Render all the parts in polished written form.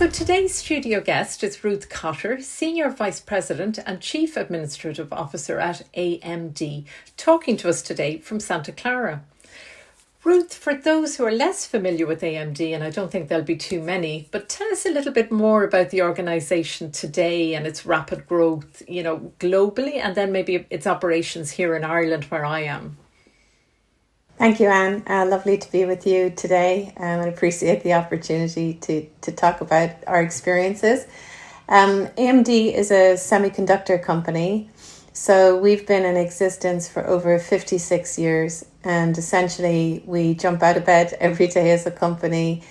So today's studio guest is Ruth Cotter, Senior Vice President and Chief Administrative Officer at AMD, talking to us today from Santa Clara. Ruth, for those who are less familiar with AMD, and I don't think there'll be too many, but tell us a little bit more about the organisation today and its rapid growth, globally, and then maybe its operations here in Ireland where I am. Thank you, Anne. Lovely to be with you today. I appreciate the opportunity to talk about our experiences. AMD is a semiconductor company. So we've been in existence for over 56 years. And essentially, we jump out of bed every day as a company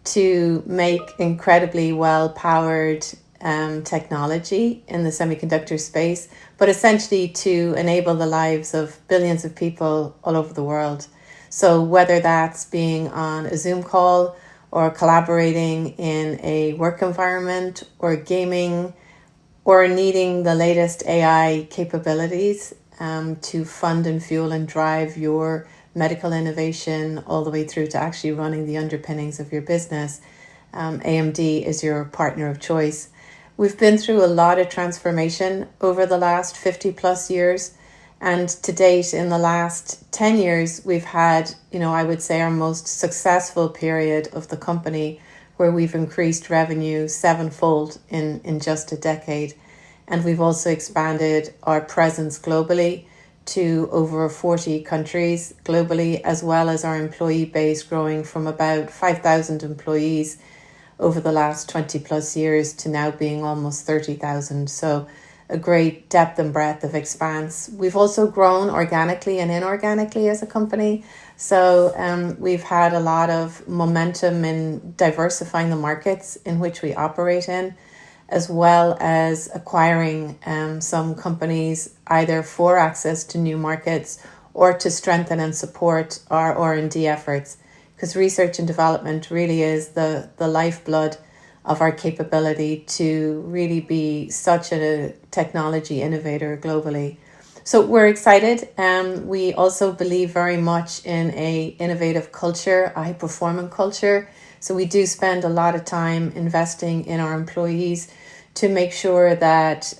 to make incredibly well-powered technology in the semiconductor space, but essentially to enable the lives of billions of people all over the world. So whether that's being on a Zoom call or collaborating in a work environment or gaming or needing the latest AI capabilities to fund and fuel and drive your medical innovation all the way through to actually running the underpinnings of your business, AMD is your partner of choice. We've been through a lot of transformation over the last 50 plus years. And to date, in the last 10 years, we've had, I would say our most successful period of the company where we've increased revenue sevenfold in just a decade. And we've also expanded our presence globally to over 40 countries globally, as well as our employee base growing from about 5,000 employees over the last 20 plus years to now being almost 30,000. So a great depth and breadth of expanse. We've also grown organically and inorganically as a company. So we've had a lot of momentum in diversifying the markets in which we operate in, as well as acquiring some companies either for access to new markets or to strengthen and support our R&D efforts. Because research and development really is the lifeblood of our capability to really be such a technology innovator globally. So we're excited. We also believe very much in a innovative culture, a high-performing culture. So we do spend a lot of time investing in our employees to make sure that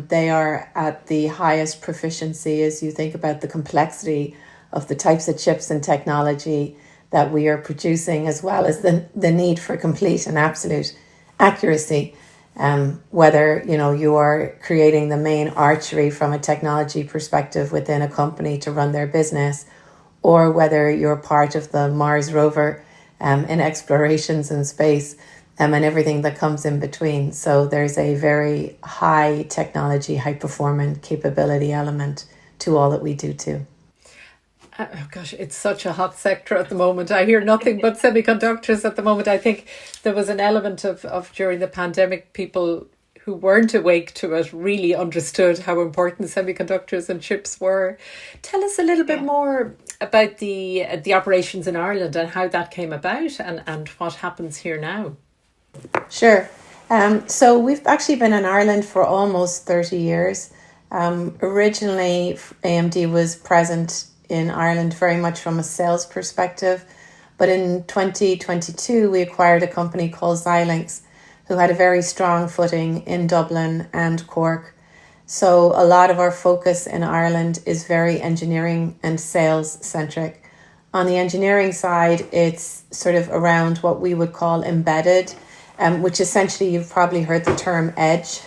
they are at the highest proficiency as you think about the complexity of the types of chips and technology that we are producing, as well as the need for complete and absolute accuracy, whether you are creating the main archery from a technology perspective within a company to run their business, or whether you're part of the Mars rover in explorations in space and everything that comes in between. So there's a very high technology, high performance capability element to all that we do too. Oh gosh, it's such a hot sector at the moment. I hear nothing but semiconductors at the moment. I think there was an element of during the pandemic, people who weren't awake to it really understood how important semiconductors and chips were. Tell us a little bit more about the operations in Ireland and how that came about and what happens here now. Sure. So we've actually been in Ireland for almost 30 years. Originally, AMD was present in Ireland very much from a sales perspective. But in 2022, we acquired a company called Xilinx, who had a very strong footing in Dublin and Cork. So a lot of our focus in Ireland is very engineering and sales centric. On the engineering side, it's sort of around what we would call embedded, which essentially you've probably heard the term edge.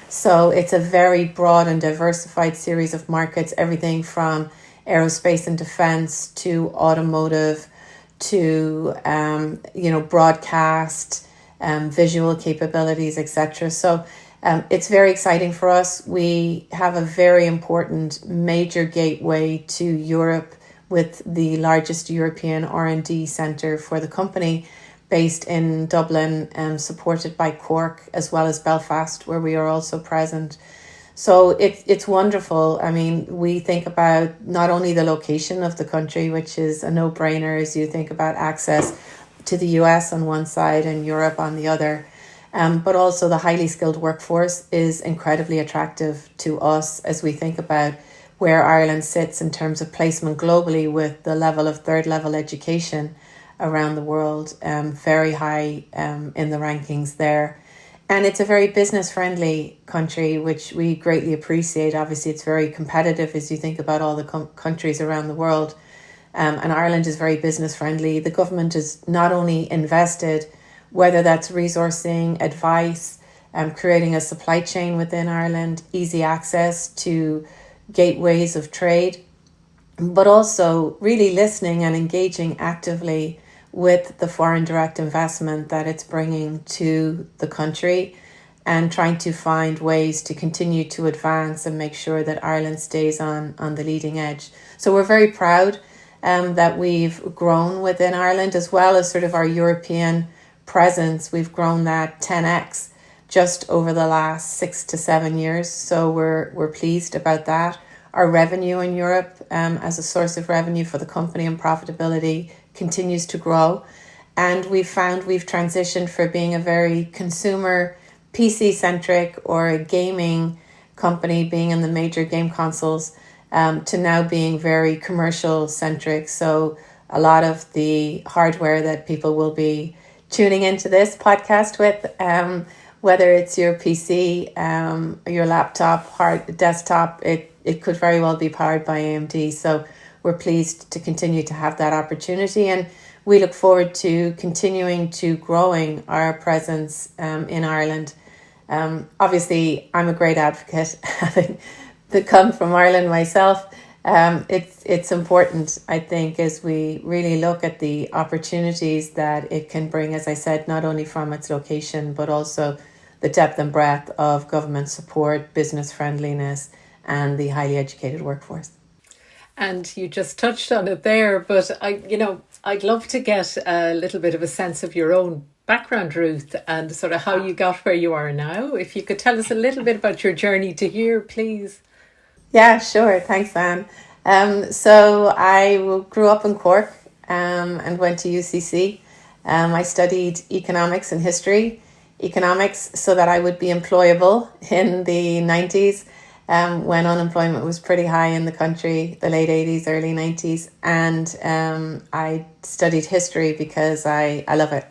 So it's a very broad and diversified series of markets, everything from aerospace and defense to automotive to broadcast, visual capabilities, etc. So it's very exciting for us. We have a very important major gateway to Europe with the largest European R&D centre for the company, based in Dublin, supported by Cork as well as Belfast, where we are also present. So it's wonderful. I mean, we think about not only the location of the country, which is a no-brainer as you think about access to the US on one side and Europe on the other, but also the highly skilled workforce is incredibly attractive to us as we think about where Ireland sits in terms of placement globally with the level of third level education around the world, very high in the rankings there. And it's a very business friendly country, which we greatly appreciate. Obviously, it's very competitive as you think about all the countries around the world. And Ireland is very business friendly. The government has not only invested, whether that's resourcing, advice, creating a supply chain within Ireland, easy access to gateways of trade, but also really listening and engaging actively with the foreign direct investment that it's bringing to the country, and trying to find ways to continue to advance and make sure that Ireland stays on the leading edge. So we're very proud that we've grown within Ireland, as well as sort of our European presence. We've grown that 10x just over the last 6 to 7 years. So we're pleased about that. Our revenue in Europe as a source of revenue for the company and profitability continues to grow. And we've found we've transitioned from being a very consumer PC centric or a gaming company, being in the major game consoles, to now being very commercial centric. So a lot of the hardware that people will be tuning into this podcast with, whether it's your PC, your laptop, desktop, it could very well be powered by AMD. So we're pleased to continue to have that opportunity, and we look forward to continuing to growing our presence in Ireland. Obviously, I'm a great advocate, having come from Ireland myself. It's important, I think, as we really look at the opportunities that it can bring, as I said, not only from its location, but also the depth and breadth of government support, business friendliness, and the highly educated workforce. And you just touched on it there, but I'd love to get a little bit of a sense of your own background, Ruth, and sort of how you got where you are now. If you could tell us a little bit about your journey to here, please. Yeah, sure. Thanks, Anne. So I grew up in Cork and went to UCC. I studied economics and history. Economics so that I would be employable in the 90s. When unemployment was pretty high in the country, the late 80s, early 90s. And I studied history because I love it.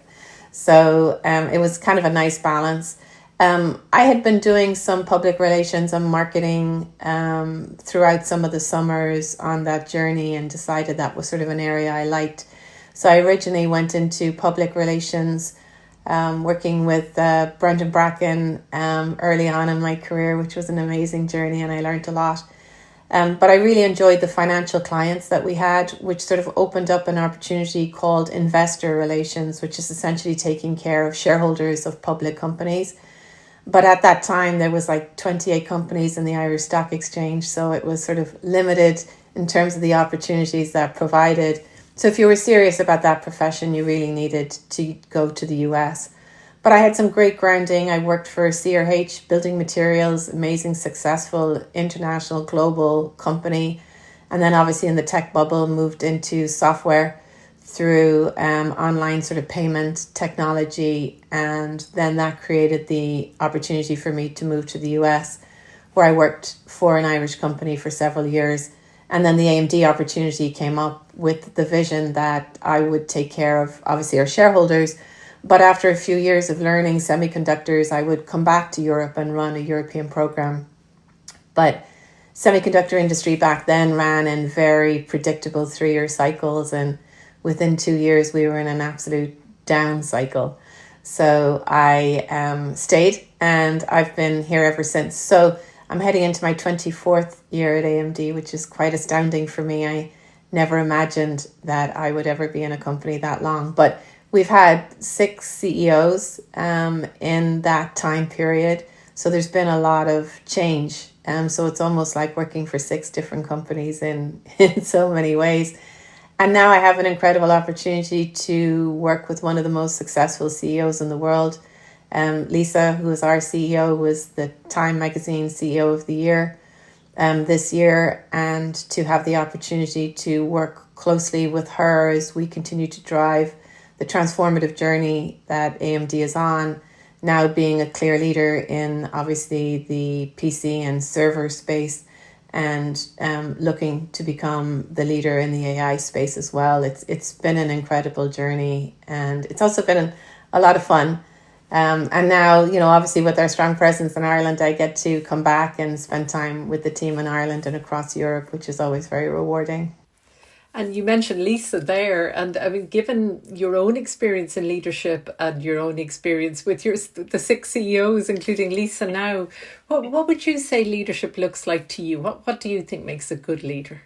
So it was kind of a nice balance. I had been doing some public relations and marketing throughout some of the summers on that journey, and decided that was sort of an area I liked. So I originally went into public relations, working with Brendan Bracken early on in my career, which was an amazing journey, and I learned a lot. But I really enjoyed the financial clients that we had, which sort of opened up an opportunity called investor relations, which is essentially taking care of shareholders of public companies. But at that time, there was like 28 companies in the Irish Stock Exchange, so it was sort of limited in terms of the opportunities that provided. So if you were serious about that profession, you really needed to go to the US. But I had some great grounding. I worked for CRH Building Materials, amazing, successful, international, global company. And then obviously in the tech bubble, moved into software through online sort of payment technology. And then that created the opportunity for me to move to the US, where I worked for an Irish company for several years. And then the AMD opportunity came up with the vision that I would take care of, obviously, our shareholders. But after a few years of learning semiconductors, I would come back to Europe and run a European program. But semiconductor industry back then ran in very predictable 3-year cycles. And within 2 years, we were in an absolute down cycle. So I stayed, and I've been here ever since. So I'm heading into my 24th year at AMD, which is quite astounding for me. I never imagined that I would ever be in a company that long. But we've had 6 CEOs in that time period. So there's been a lot of change. So it's almost like working for 6 different companies in so many ways. And now I have an incredible opportunity to work with one of the most successful CEOs in the world. Lisa, who is our CEO, was the Time Magazine CEO of the Year this year, and to have the opportunity to work closely with her as we continue to drive the transformative journey that AMD is on, now being a clear leader in obviously the PC and server space, and looking to become the leader in the AI space as well. It's been an incredible journey, and it's also been a lot of fun. And now, obviously with our strong presence in Ireland, I get to come back and spend time with the team in Ireland and across Europe, which is always very rewarding. And you mentioned Lisa there, and I mean, given your own experience in leadership and your own experience with the six CEOs, including Lisa now, what would you say leadership looks like to you? What do you think makes a good leader?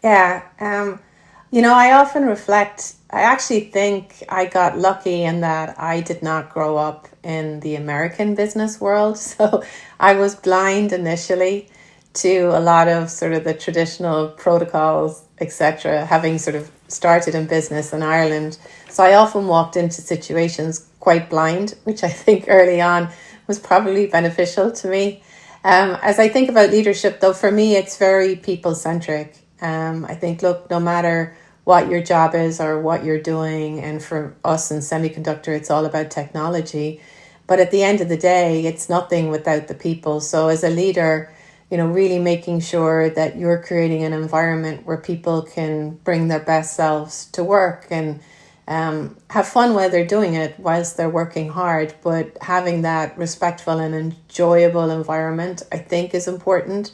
Yeah, I often reflect. I actually think I got lucky in that I did not grow up in the American business world. So I was blind initially to a lot of sort of the traditional protocols, etc., having sort of started in business in Ireland. So I often walked into situations quite blind, which I think early on was probably beneficial to me. As I think about leadership, though, for me, it's very people centric. I think, look, no matter what your job is or what you're doing, and for us in semiconductor, it's all about technology. But at the end of the day, it's nothing without the people. So as a leader, really making sure that you're creating an environment where people can bring their best selves to work and have fun while they're doing it, whilst they're working hard. But having that respectful and enjoyable environment, I think, is important.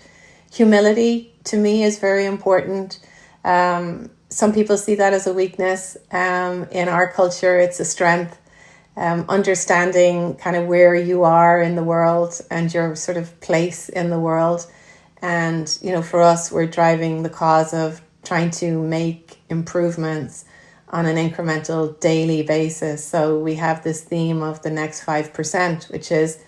Humility, to me, is very important. Some people see that as a weakness. In our culture, it's a strength. Understanding kind of where you are in the world and your sort of place in the world. And, for us, we're driving the cause of trying to make improvements on an incremental daily basis. So we have this theme of the next 5%, which is,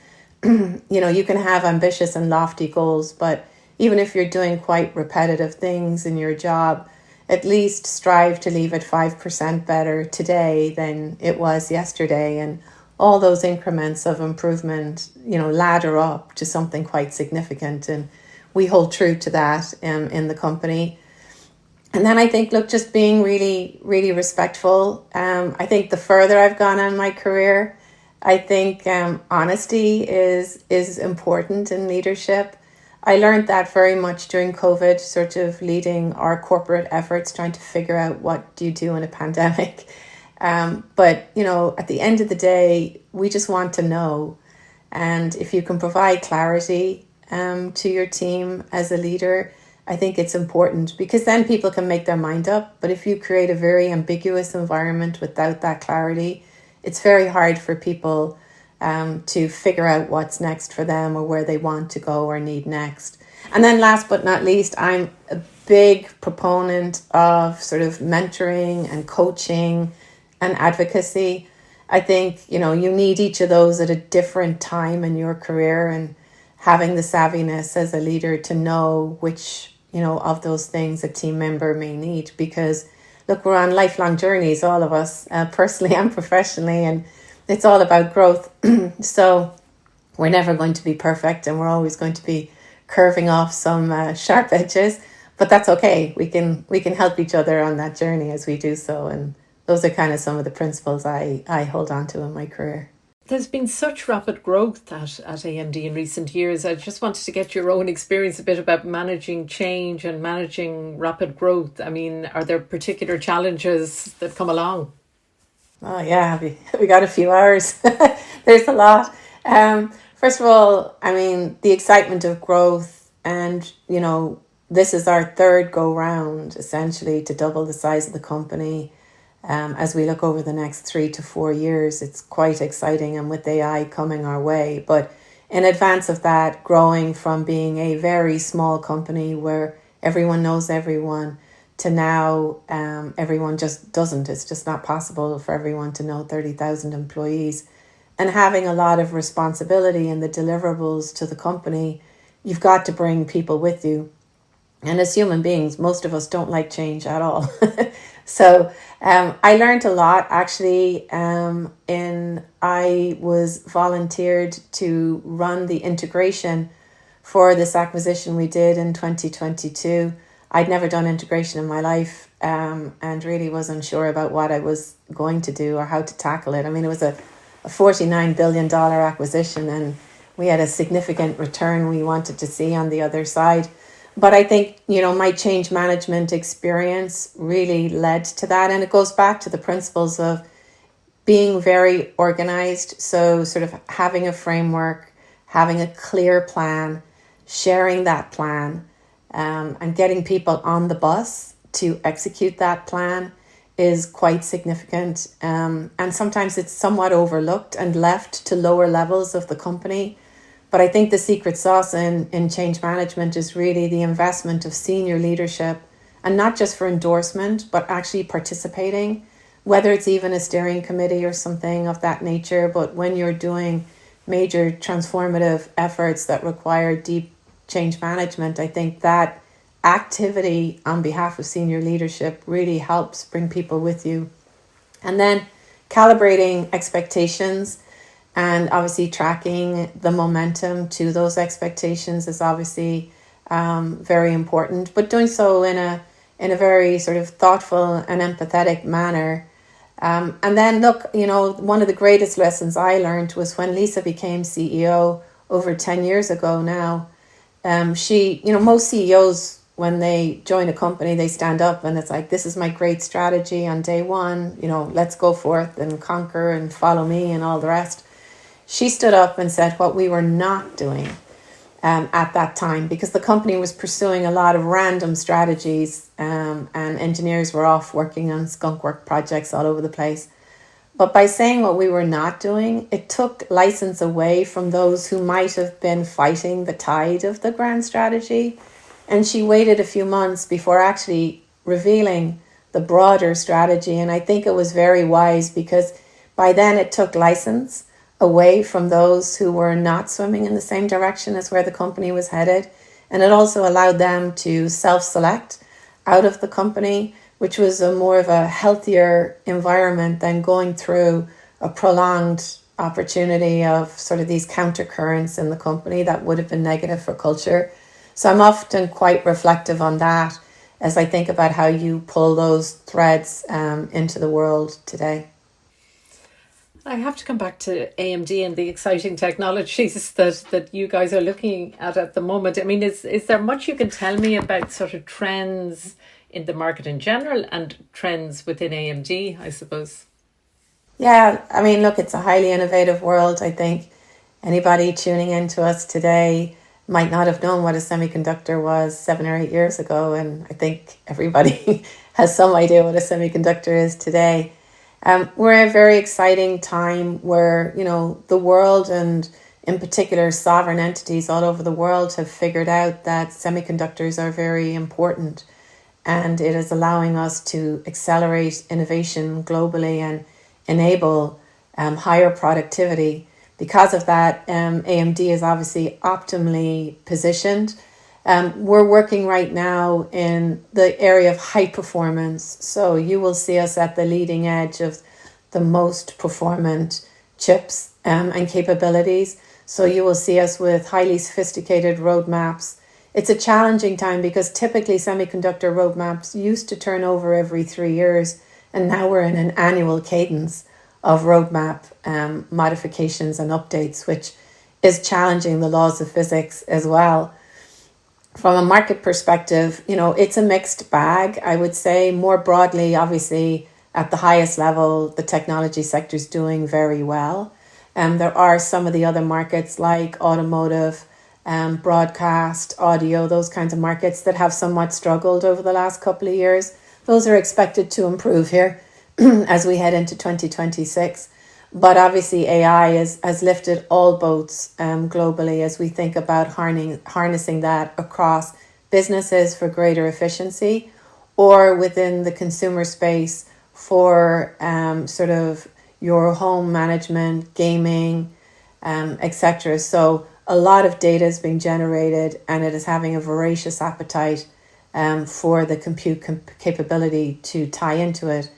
you can have ambitious and lofty goals, but even if you're doing quite repetitive things in your job, at least strive to leave it 5% better today than it was yesterday. And all those increments of improvement, ladder up to something quite significant. And we hold true to that in the company. And then I think, look, just being really, really respectful. I think the further I've gone in my career, I think honesty is important in leadership. I learned that very much during COVID, sort of leading our corporate efforts, trying to figure out what do you do in a pandemic. But, at the end of the day, we just want to know. And if you can provide clarity to your team as a leader, I think it's important, because then people can make their mind up. But if you create a very ambiguous environment without that clarity, it's very hard for people to figure out what's next for them or where they want to go or need next. And then last but not least, I'm a big proponent of sort of mentoring and coaching and advocacy. I think, you need each of those at a different time in your career, and having the savviness as a leader to know which, of those things a team member may need. Because, look, we're on lifelong journeys, all of us, personally and professionally, and it's all about growth. So we're never going to be perfect, and we're always going to be curving off some sharp edges, but that's okay. We can help each other on that journey as we do so. And those are kind of some of the principles I hold on to in my career. There's been such rapid growth at AMD in recent years. I just wanted to get your own experience a bit about managing change and managing rapid growth. I mean, are there particular challenges that come along? Oh yeah, we got a few hours. There's a lot. First of all, I mean, the excitement of growth, and this is our third go round essentially to double the size of the company. As we look over the next 3 to 4 years, it's quite exciting, and with AI coming our way. But in advance of that, growing from being a very small company where everyone knows everyone to now everyone just doesn't. It's just not possible for everyone to know 30,000 employees. And having a lot of responsibility in the deliverables to the company, you've got to bring people with you. And as human beings, most of us don't like change at all. So I learned a lot, actually. I was volunteered to run the integration for this acquisition we did in 2022. I'd never done integration in my life, and really wasn't sure about what I was going to do or how to tackle it. I mean, it was a $49 billion acquisition, and we had a significant return we wanted to see on the other side. But I think, my change management experience really led to that. And it goes back to the principles of being very organized. So sort of having a framework, having a clear plan, sharing that plan, and getting people on the bus to execute that plan is quite significant. And sometimes it's somewhat overlooked and left to lower levels of the company. But I think the secret sauce in change management is really the investment of senior leadership, and not just for endorsement, but actually participating, whether it's even a steering committee or something of that nature. But when you're doing major transformative efforts that require deep change management, I think that activity on behalf of senior leadership really helps bring people with you. And then calibrating expectations and obviously tracking the momentum to those expectations is obviously very important, but doing so in a very sort of thoughtful and empathetic manner. And then look, one of the greatest lessons I learned was when Lisa became CEO over 10 years ago now. Most CEOs, when they join a company, they stand up and it's like, this is my great strategy on day one, let's go forth and conquer and follow me and all the rest. She stood up and said what we were not doing at that time, because the company was pursuing a lot of random strategies, and engineers were off working on skunk work projects all over the place. But by saying what we were not doing, it took license away from those who might have been fighting the tide of the grand strategy. And she waited a few months before actually revealing the broader strategy. And I think it was very wise, because by then it took license away from those who were not swimming in the same direction as where the company was headed. And it also allowed them to self-select out of the company, which was a more of a healthier environment than going through a prolonged opportunity of sort of these countercurrents in the company that would have been negative for culture. So I'm often quite reflective on that as I think about how you pull those threads into the world today. I have to come back to AMD and the exciting technologies that you guys are looking at the moment. I mean, is there much you can tell me about sort of trends in the market in general and trends within AMD, I suppose? Yeah, I mean, look, it's a highly innovative world. I think anybody tuning into us today might not have known what a semiconductor was 7 or 8 years ago. And I think everybody has some idea what a semiconductor is today. We're in a very exciting time where, the world, and in particular sovereign entities all over the world, have figured out that semiconductors are very important. And it is allowing us to accelerate innovation globally and enable higher productivity. Because of that, AMD is obviously optimally positioned. We're working right now in the area of high performance. So you will see us at the leading edge of the most performant chips and capabilities. So you will see us with highly sophisticated roadmaps. It's a challenging time because typically semiconductor roadmaps used to turn over every 3 years, and now we're in an annual cadence of roadmap modifications and updates, which is challenging the laws of physics as well. From a market perspective, it's a mixed bag, I would say. More broadly, obviously, at the highest level, the technology sector is doing very well. There are some of the other markets like automotive, broadcast, audio, those kinds of markets that have somewhat struggled over the last couple of years. Those are expected to improve here as we head into 2026. But obviously AI has lifted all boats globally as we think about harnessing that across businesses for greater efficiency, or within the consumer space for sort of your home management, gaming, etc. So a lot of data is being generated, and it is having a voracious appetite for the compute capability to tie into it.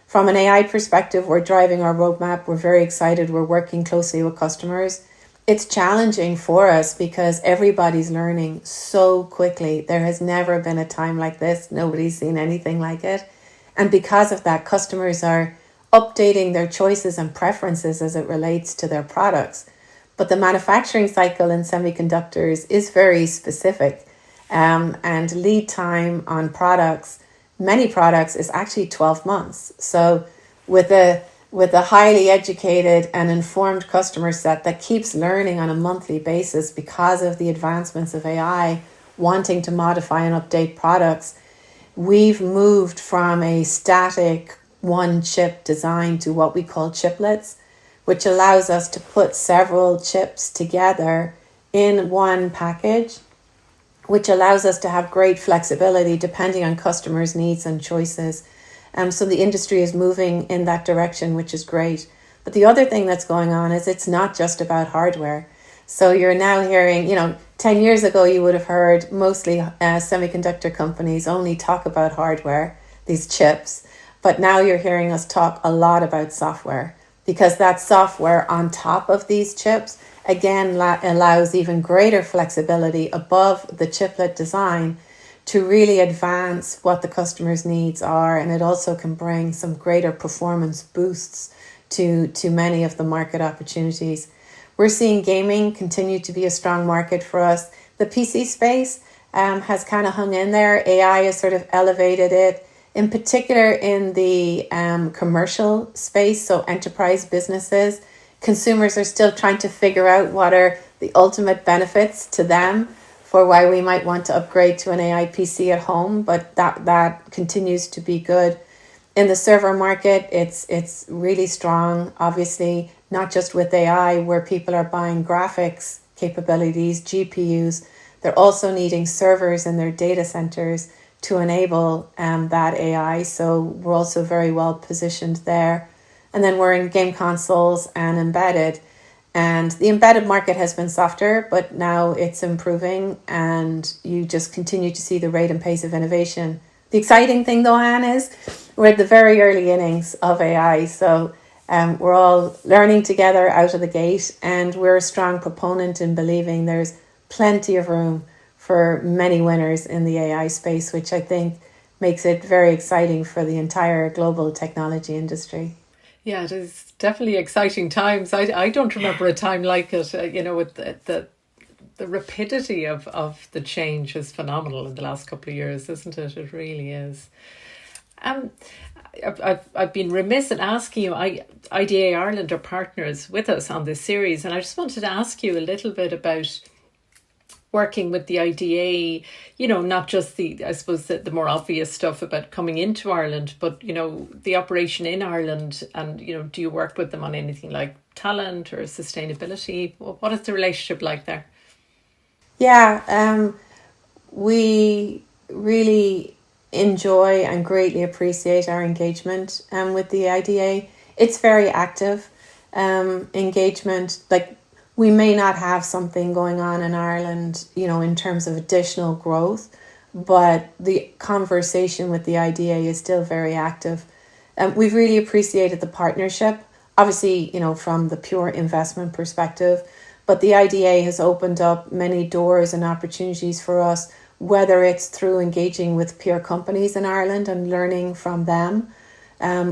From an AI perspective, we're driving our roadmap. We're very excited. We're working closely with customers. It's challenging for us because everybody's learning so quickly. There has never been a time like this. Nobody's seen anything like it. And because of that, customers are updating their choices and preferences as it relates to their products. But the manufacturing cycle in semiconductors is very specific. And lead time on products, many products, is actually 12 months. So with a with a highly educated and informed customer set that keeps learning on a monthly basis because of the advancements of AI, wanting to modify and update products, we've moved from a static one chip design to what we call chiplets, which allows us to put several chips together in one package, which allows us to have great flexibility depending on customers' needs and choices. So the industry is moving in that direction, which is great. But the other thing that's going on is it's not just about hardware. So you're now hearing, 10 years ago, you would have heard mostly semiconductor companies only talk about hardware, these chips. But now you're hearing us talk a lot about software, because that software on top of these chips, again, allows even greater flexibility above the chiplet design to really advance what the customer's needs are. And it also can bring some greater performance boosts to many of the market opportunities. We're seeing gaming continue to be a strong market for us. The PC space has kind of hung in there. AI has sort of elevated it, in particular in the commercial space, so enterprise businesses. Consumers are still trying to figure out what are the ultimate benefits to them for why we might want to upgrade to an AI PC at home, but that continues to be good. In the server market, it's really strong, obviously, not just with AI, where people are buying graphics capabilities, GPUs. They're also needing servers in their data centers to enable that AI. So we're also very well positioned there. And then we're in game consoles and embedded. And the embedded market has been softer, but now it's improving, and you just continue to see the rate and pace of innovation. The exciting thing, though, Anne, is we're at the very early innings of AI. So we're all learning together out of the gate, and we're a strong proponent in believing there's plenty of room for many winners in the AI space, which I think makes it very exciting for the entire global technology industry. Yeah, it is definitely exciting times. I don't remember a time like it, with the rapidity of the change is phenomenal in the last couple of years, isn't it? It really is. Um, I've been remiss in asking you, IDA Ireland are partners with us on this series, and I just wanted to ask you a little bit about working with the IDA, not just I suppose the more obvious stuff about coming into Ireland, but, the operation in Ireland, and, do you work with them on anything like talent or sustainability? What is the relationship like there? Yeah, we really enjoy and greatly appreciate our engagement with the IDA. It's very active engagement. Like, we may not have something going on in Ireland, in terms of additional growth, but the conversation with the IDA is still very active. We've really appreciated the partnership, obviously, from the pure investment perspective, but the IDA has opened up many doors and opportunities for us, whether it's through engaging with peer companies in Ireland and learning from them,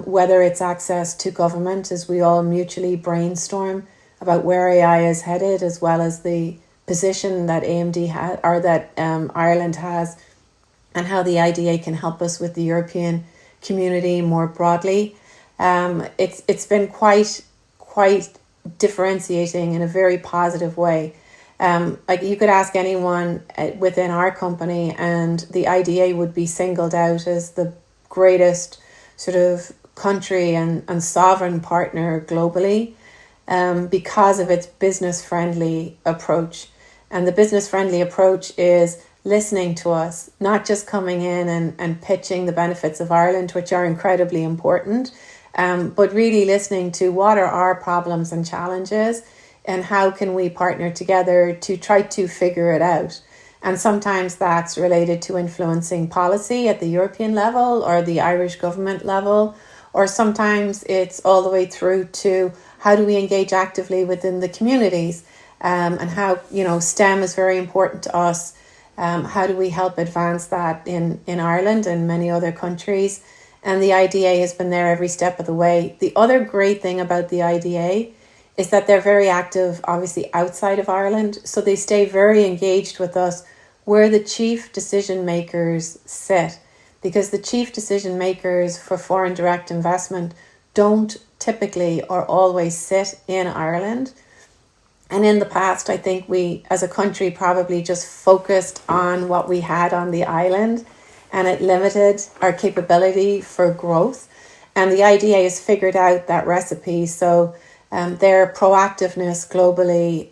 whether it's access to government as we all mutually brainstorm about where AI is headed, as well as the position that AMD has, or that Ireland has, and how the IDA can help us with the European community more broadly. It's been quite differentiating in a very positive way. Like, you could ask anyone within our company, and the IDA would be singled out as the greatest sort of country and sovereign partner globally, because of its business-friendly approach. And the business-friendly approach is listening to us, not just coming in and pitching the benefits of Ireland, which are incredibly important, but really listening to what are our problems and challenges, and how can we partner together to try to figure it out. And sometimes that's related to influencing policy at the European level or the Irish government level, or sometimes it's all the way through to how do we engage actively within the communities, and how, STEM is very important to us. How do we help advance that in Ireland and many other countries? And the IDA has been there every step of the way. The other great thing about the IDA is that they're very active, obviously, outside of Ireland. So they stay very engaged with us where the chief decision makers sit, because the chief decision makers for foreign direct investment don't typically or always sit in Ireland. And in the past, I think we as a country probably just focused on what we had on the island, and it limited our capability for growth. And the IDA has figured out that recipe. So their proactiveness globally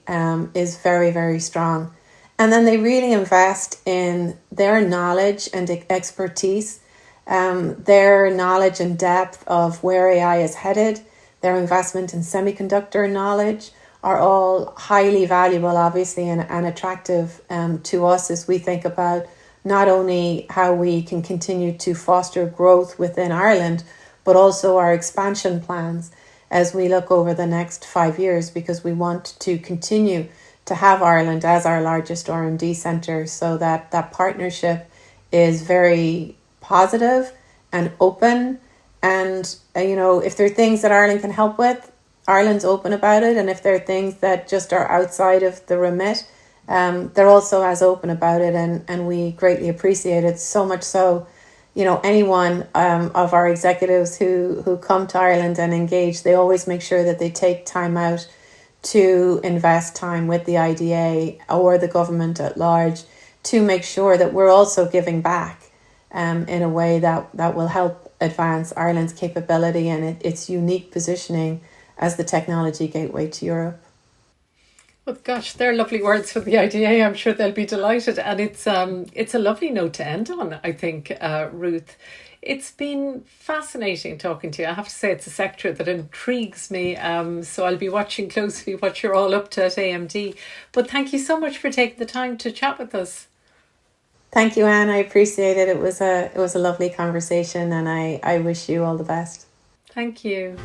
is very, very strong. And then they really invest in their knowledge and expertise, their knowledge and depth of where AI is headed, their investment in semiconductor knowledge are all highly valuable, obviously, and attractive to us as we think about not only how we can continue to foster growth within Ireland, but also our expansion plans as we look over the next 5 years, because we want to continue to have Ireland as our largest R&D centre, so that that partnership is very positive and open. And, if there are things that Ireland can help with, Ireland's open about it. And if there are things that just are outside of the remit, they're also as open about it. And we greatly appreciate it, so much so, anyone of our executives who come to Ireland and engage, they always make sure that they take time out to invest time with the IDA or the government at large to make sure that we're also giving back in a way that will help advance Ireland's capability and its unique positioning as the technology gateway to Europe. Well, gosh, they're lovely words for the IDA. I'm sure they'll be delighted. And it's a lovely note to end on, I think, Ruth. It's been fascinating talking to you. I have to say it's a sector that intrigues me. So I'll be watching closely what you're all up to at AMD. But thank you so much for taking the time to chat with us. Thank you, Anne. I appreciate it. It was a lovely conversation, and I wish you all the best. Thank you.